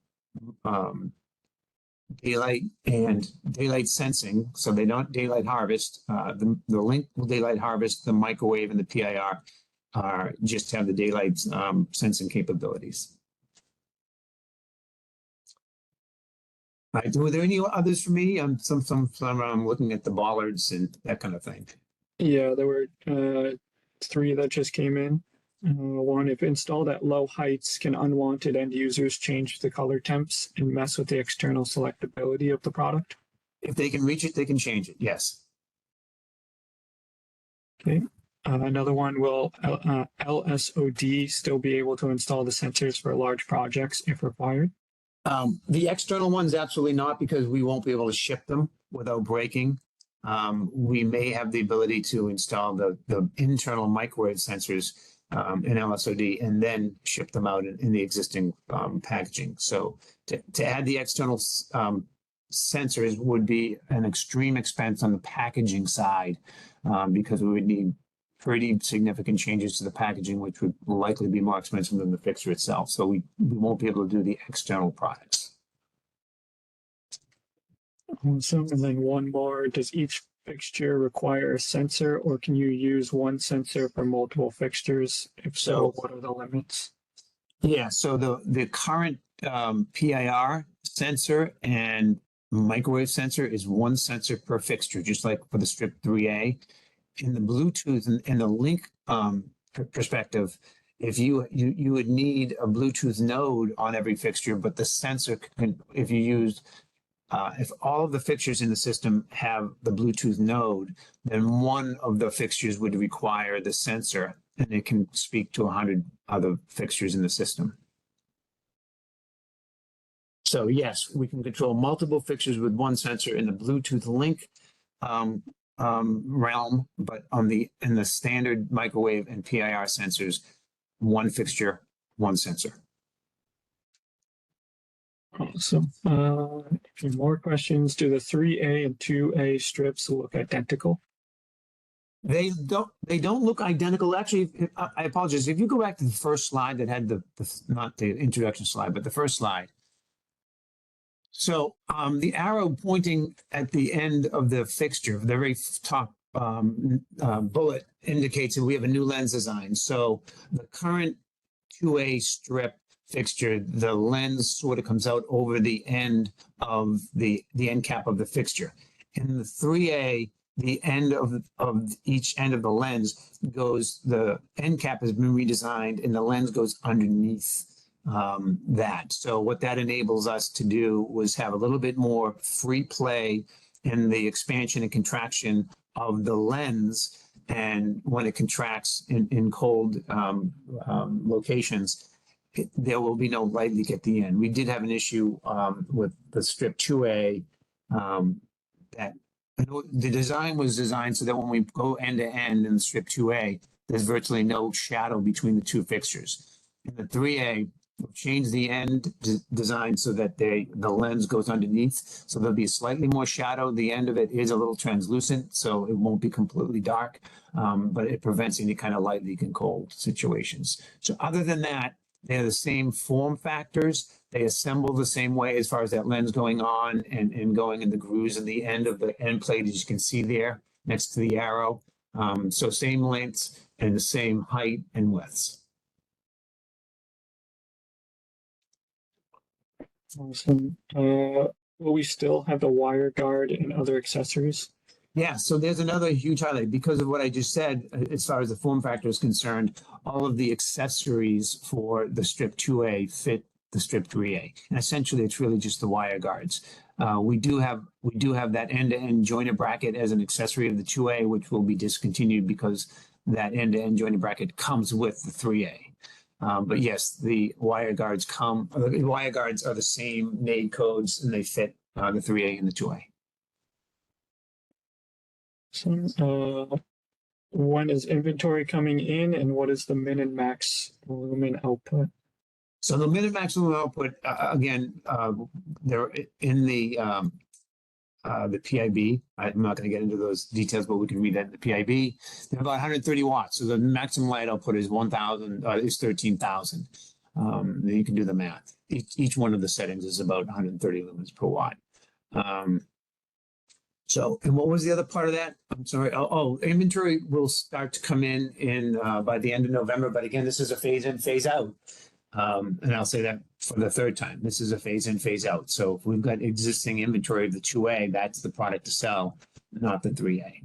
daylight and daylight sensing, so they don't daylight harvest. The link will daylight harvest. The microwave and the PIR just have the daylight sensing capabilities. All right, were there any others for me? I'm looking at the bollards and that kind of thing. Yeah, there were 3 that just came in. One, if installed at low heights, can unwanted end users change the color temps and mess with the external selectability of the product? If they can reach it, they can change it. Yes. Okay. Another one, will LSOD still be able to install the sensors for large projects if required? The external ones, absolutely not, because we won't be able to ship them without breaking. We may have the ability to install the internal microwave sensors in LSOD and then ship them out in the existing packaging. So to add the external sensors would be an extreme expense on the packaging side because we would need pretty significant changes to the packaging, which would likely be more expensive than the fixture itself. So we won't be able to do the external products. Awesome. And then one more, does each fixture require a sensor, or can you use one sensor for multiple fixtures? If so, what are the limits? Yeah, so the current PIR sensor and microwave sensor is one sensor per fixture, just like for the strip 3A. In the Bluetooth and the link perspective, if you would need a Bluetooth node on every fixture, but the sensor can, if you used if all of the fixtures in the system have the Bluetooth node, then one of the fixtures would require the sensor, and it can speak to 100 other fixtures in the system. So yes, we can control multiple fixtures with one sensor in the Bluetooth link realm, but in the standard microwave and PIR sensors, one fixture, one sensor. Awesome. A few more questions. Do the 3A and 2A strips look identical? They don't look identical. Actually, I apologize. If you go back to the first slide that had not the introduction slide, but the first slide. So the arrow pointing at the end of the fixture, the very top bullet indicates that we have a new lens design. So the current 2A strip fixture, the lens sort of comes out over the end of the end cap of the fixture. In the 3A, the end of each end of the lens goes, the end cap has been redesigned and the lens goes underneath that. So what that enables us to do was have a little bit more free play in the expansion and contraction of the lens. And when it contracts in cold locations, there will be no light leak at the end. We did have an issue with the strip 2A that the design was designed so that when we go end to end in the strip 2A, there's virtually no shadow between the two fixtures. In the 3A, we've changed the end design so that the lens goes underneath. So there'll be slightly more shadow. The end of it is a little translucent, so it won't be completely dark, but it prevents any kind of light leak in cold situations. So other than that, they're the same form factors. They assemble the same way as far as that lens going on and going in the grooves and the end of the end plate, as you can see there next to the arrow. So same lengths and the same height and widths. Awesome. Will we still have the wire guard and other accessories? Yeah, so there's another huge highlight because of what I just said, as far as the form factor is concerned, all of the accessories for the strip 2A fit the strip 3A. And essentially it's really just the wire guards. We do have that end-to-end joiner bracket as an accessory of the 2A, which will be discontinued because that end-to-end joiner bracket comes with the 3A. But yes, the wire guards are the same made codes and they fit the 3A and the 2A. So, when is inventory coming in and what is the min and max lumen output? So the min and maximum output, again, they're in the PIB. I'm not going to get into those details, but we can read that in the PIB. They're about 130 watts. So the maximum light output is 13,000. Then you can do the math. Each one of the settings is about 130 lumens per watt. So, and what was the other part of that? I'm sorry. Oh, inventory will start to come in by the end of November. But again, this is a phase in, phase out. And I'll say that for the third time. This is a phase in, phase out. So if we've got existing inventory of the 2A, that's the product to sell, not the 3A.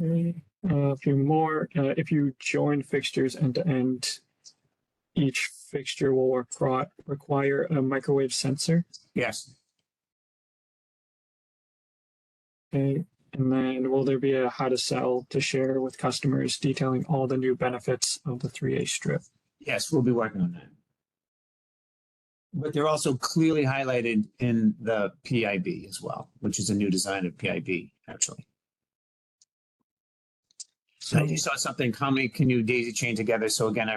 Okay. A few more. If you join fixtures end to end, each fixture will require a microwave sensor. Yes. Okay. And then will there be a how to sell to share with customers detailing all the new benefits of the 3A strip? Yes, we'll be working on that. But they're also clearly highlighted in the PIB as well, which is a new design of PIB, actually. So you saw something, how many can you daisy chain together? So again,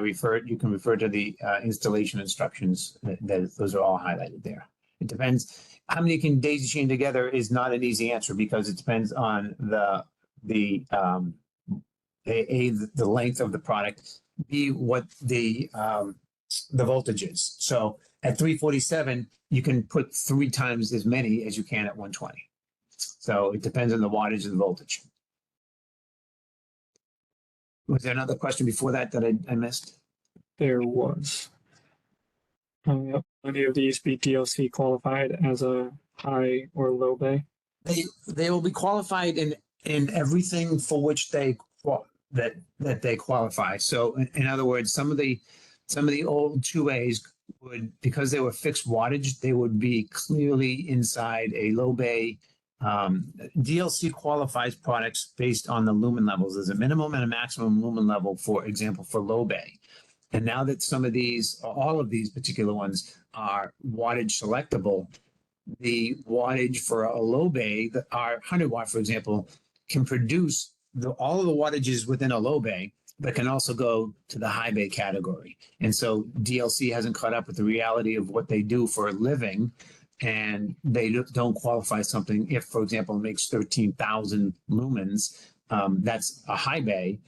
you can refer to the installation instructions. Those are all highlighted there. It depends. How many can daisy chain together is not an easy answer because it depends on the length of the product, B, what the voltage is. So at 347, you can put 3 times as many as you can at 120. So it depends on the wattage and the voltage. Was there another question before that I missed? There was. Any of these be DLC qualified as a high or low bay? They will be qualified in everything for which they that they qualify. So in other words, some of the old 2As would, because they were fixed wattage, they would be clearly inside a low bay. DLC qualifies products based on the lumen levels. There's a minimum and a maximum lumen level, for example, for low bay. And now that some of these, all of these particular ones are wattage selectable, the wattage for a low bay, our 100 watt, for example, can produce all of the wattages within a low bay, but can also go to the high bay category. And so DLC hasn't caught up with the reality of what they do for a living, and they don't qualify something if, for example, it makes 13,000 lumens. That's a high bay.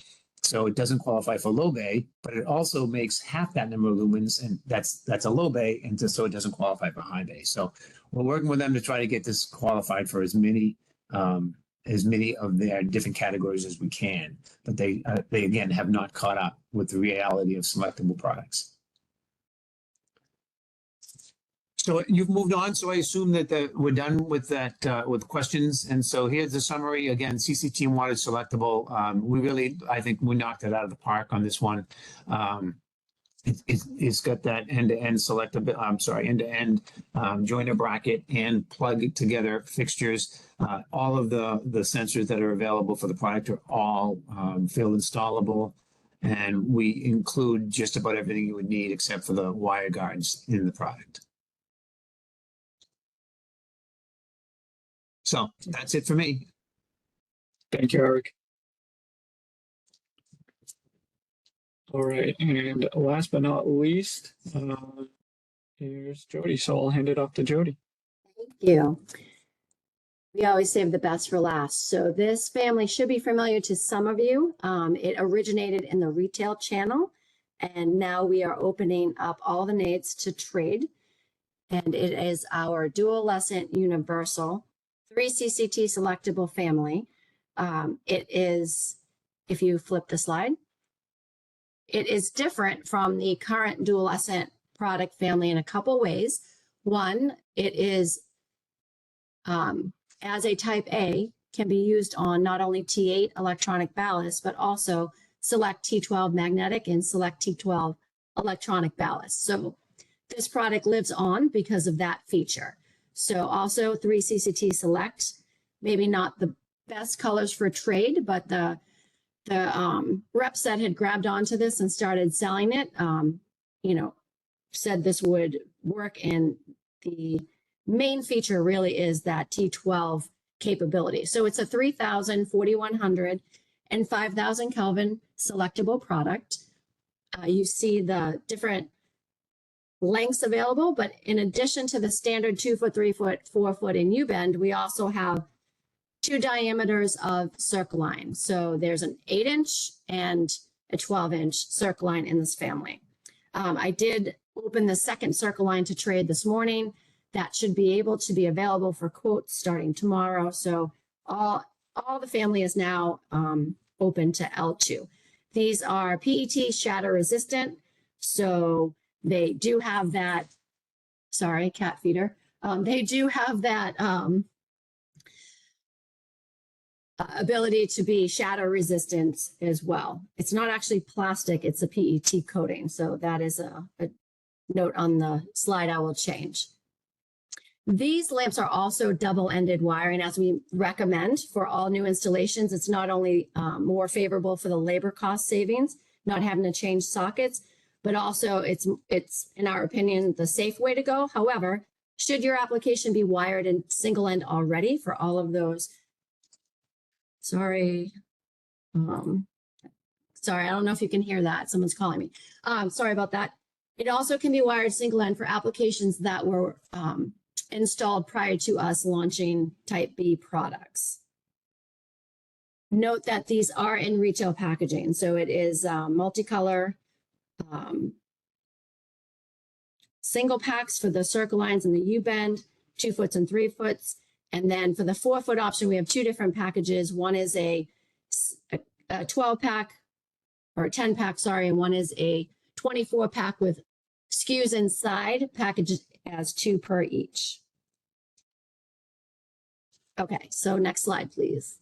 So it doesn't qualify for low bay, but it also makes half that number of lumens, and that's a low bay, and so it doesn't qualify for high bay. So we're working with them to try to get this qualified for as many of their different categories as we can. But they again have not caught up with the reality of selectable products. So you've moved on. So I assume that we're done with that, with questions. And so here's the summary. Again, CCT and wattage selectable. I think we knocked it out of the park on this one. It's got that end-to-end selectable, end-to-end joiner bracket and plug together fixtures. All of the sensors that are available for the product are all field installable. And we include just about everything you would need except for the wire guards in the product. So that's it for me. Thank you, Eric. All right, and last but not least, here's Jody. So I'll hand it off to Jody. Thank you. We always save the best for last. So this family should be familiar to some of you. It originated in the retail channel, and now we are opening up all the nades to trade. And it is our dual-lesson universal 3 CCT selectable family. It is, if you flip the slide, it is different from the current dual-lesson product family in a couple ways. One, it is, as a type A, can be used on not only T8 electronic ballast, but also select T12 magnetic and select T12 electronic ballast. So this product lives on because of that feature. So also 3 CCT select, maybe not the best colors for trade, but the reps that had grabbed onto this and started selling it, said this would work. And the main feature really is that T12 capability. So it's a 3000, 4100, and 5000 Kelvin selectable product. You see the different lengths available, but in addition to the standard 2 foot, 3 foot, 4 foot in U-bend, we also have 2 diameters of circle line. So there's an 8-inch and a 12-inch circle line in this family. I did open the second circle line to trade this morning. That should be able to be available for quotes starting tomorrow. So all the family is now open to L2. These are PET shatter resistant. So they do have that, sorry, cat feeder. They do have that ability to be shatter resistant as well. It's not actually plastic, it's a PET coating. So that is a note on the slide I will change. These lamps are also double-ended wiring, as we recommend for all new installations. It's not only more favorable for the labor cost savings, not having to change sockets, but also it's in our opinion the safe way to go. However, should your application be wired in single end already for all of those, sorry, I don't know if you can hear that. Someone's calling me. Sorry about that. It also can be wired single end for applications that were installed prior to us launching type B products. Note that these are in retail packaging. So it is multicolor single packs for the circle lines and the U-bend, 2 foots and 3 foots. And then for the 4 foot option, we have 2 different packages. One is a 12 pack or 10 pack, sorry, and one is a 24 pack with SKUs inside, packaged as 2 per each. Okay, so next slide, please.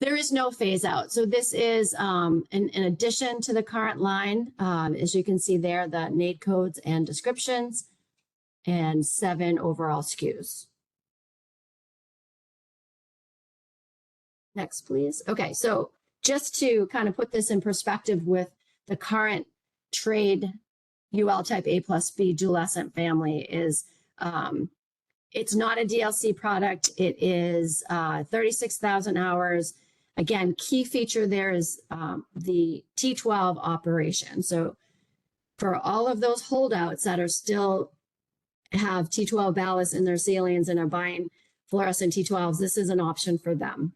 There is no phase out. So this is in addition to the current line. As you can see there, the NAID codes and descriptions, and 7 overall SKUs. Next, please. Okay, so just to kind of put this in perspective with the current trade UL type A+B dualescent family is, it's not a DLC product. It is 36,000 hours. Again, key feature there is the T12 operation. So for all of those holdouts that are still have T12 ballasts in their ceilings and are buying fluorescent T12s, this is an option for them.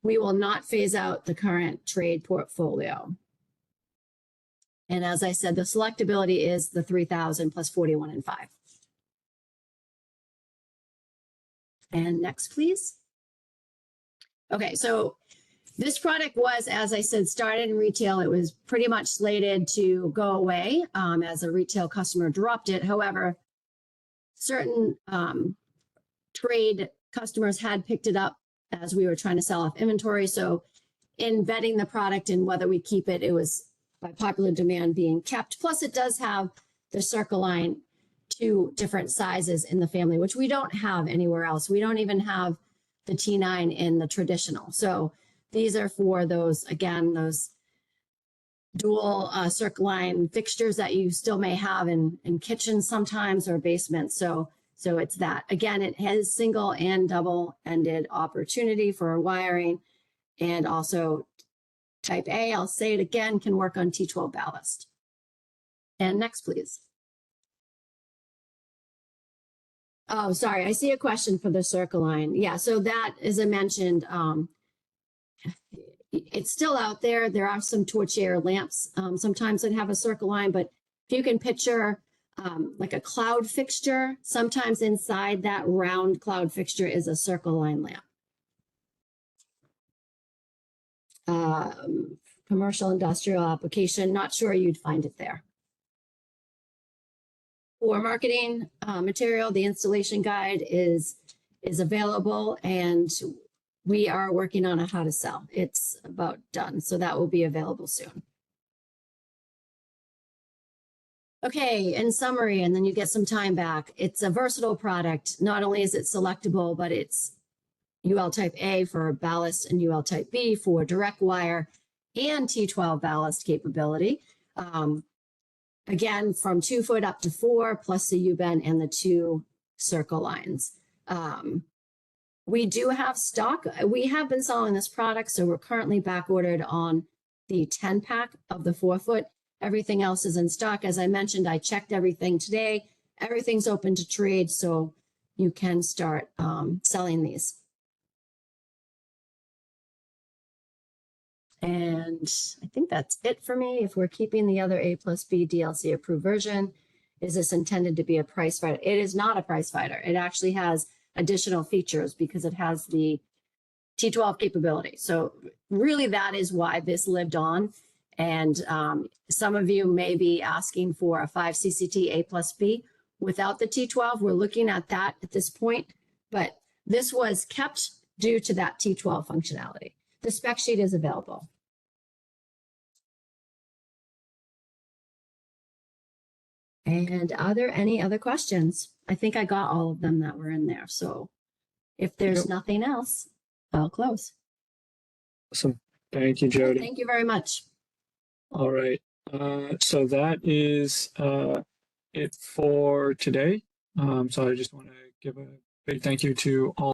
We will not phase out the current trade portfolio. And as I said, the selectability is the 3,000 plus 41 and 5. And next, please. Okay, so this product was, as I said, started in retail. It was pretty much slated to go away as a retail customer dropped it. However, certain trade customers had picked it up as we were trying to sell off inventory. So in vetting the product and whether we keep it, it was by popular demand being kept. Plus it does have the Circle line, 2 different sizes in the family, which we don't have anywhere else. We don't even have the T9 in the traditional. So these are for those, again, those dual Circle line fixtures that you still may have in kitchens sometimes or basements. So it's that. Again, it has single and double-ended opportunity for wiring, and also type A, I'll say it again, can work on T12 ballast. And next, please. Oh, sorry, I see a question for the Circle line. Yeah, so that, as I mentioned, it's still out there. There are some torch-air lamps sometimes that have a Circle line, but if you can picture like a cloud fixture, sometimes inside that round cloud fixture is a Circle line lamp. Commercial industrial application, not sure you'd find it there. For marketing material, the installation guide is available, and we are working on how to sell. It's about done, so that will be available soon. Okay, in summary, and then you get some time back. It's a versatile product. Not only is it selectable, but it's UL type A for ballast and UL type B for direct wire and T12 ballast capability. Again, from 2 foot up to 4, plus the U-bend and the 2 Circle lines. We do have stock. We have been selling this product, so we're currently back ordered on the 10 pack of the 4 foot. Everything else is in stock. As I mentioned, I checked everything today. Everything's open to trade, so you can start selling these. And I think that's it for me. If we're keeping the other A+B DLC approved version, is this intended to be a price fighter? It is not a price fighter. It actually has additional features because it has the T12 capability. So really that is why this lived on. And some of you may be asking for a 5 CCT A+B without the T12. We're looking at that at this point, but this was kept due to that T12 functionality. The spec sheet is available. And are there any other questions? I think I got all of them that were in there. So if there's nothing else, I'll close. Awesome. Thank you, Jody. Thank you very much. All right. So that is it for today. So I just want to give a big thank you to all